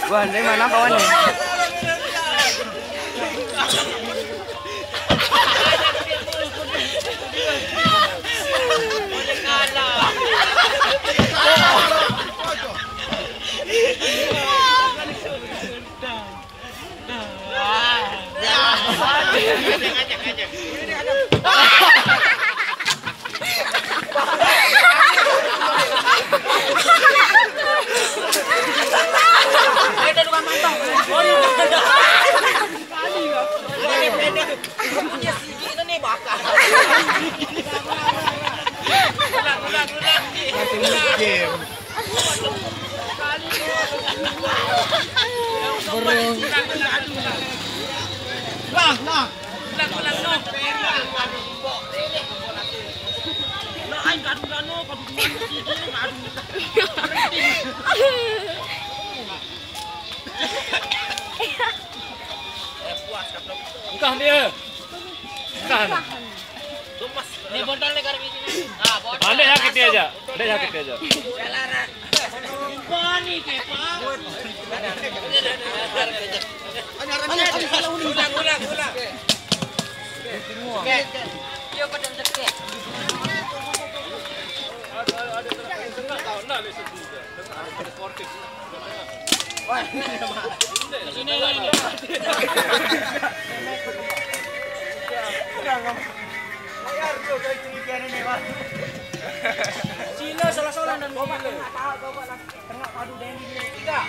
Wah, dari mana kawannya? Bukan dia. Bukan. Ini botol ni kar sini. Ah, botol. Balik sakit dia aja. Balik sakit dia aja. Jalanan. Pani ke, Pak? Ulang. Oke. Yo pada dekat. Ada tengah tahu nak lesson juga. Ada sportif. Wah, sini ini. Cina salah-salah dan gobak tengah padu dan ini tiga.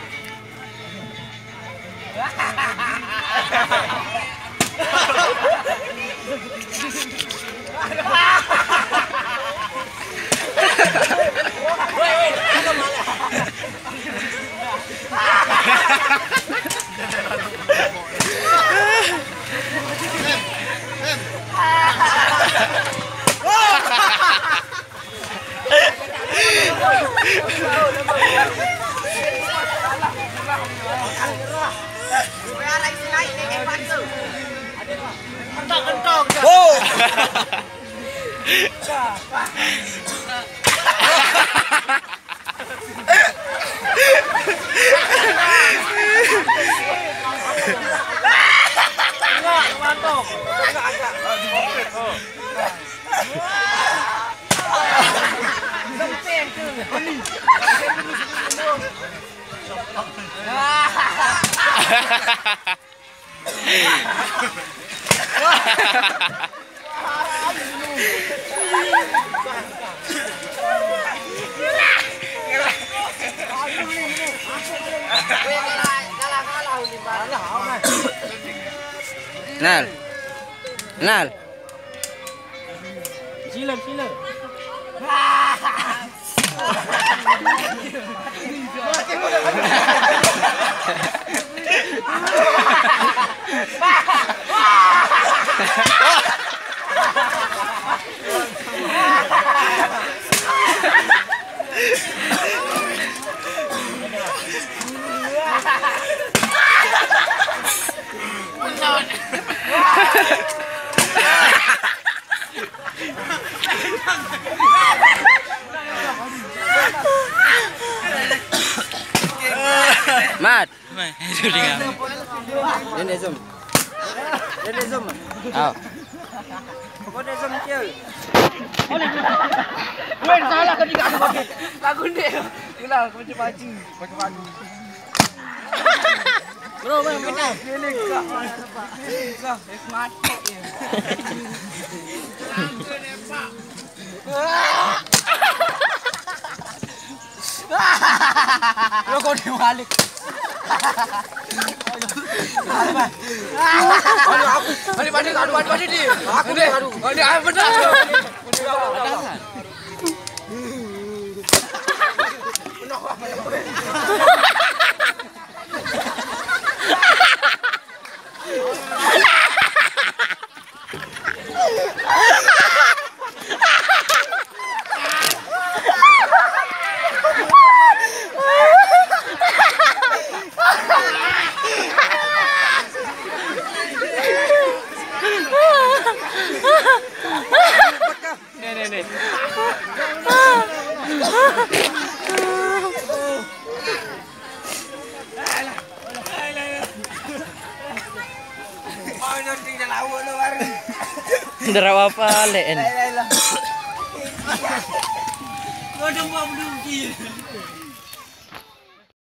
Nal. Silam. Mat. Itu dengan. Ini zoom. Aw. Kau dah zoom kecil. Wen salah ketika aku pakai lagu ni. Gila, aku macam baju. Pakai baju. Bro, benar. Ini kak. Smart. Lo kau ni balik. Balik dia. Aku deh. Balik benar. Nih. jodoh dah lawa lo baru. Ndara apa leen. Kau dah buat berdua.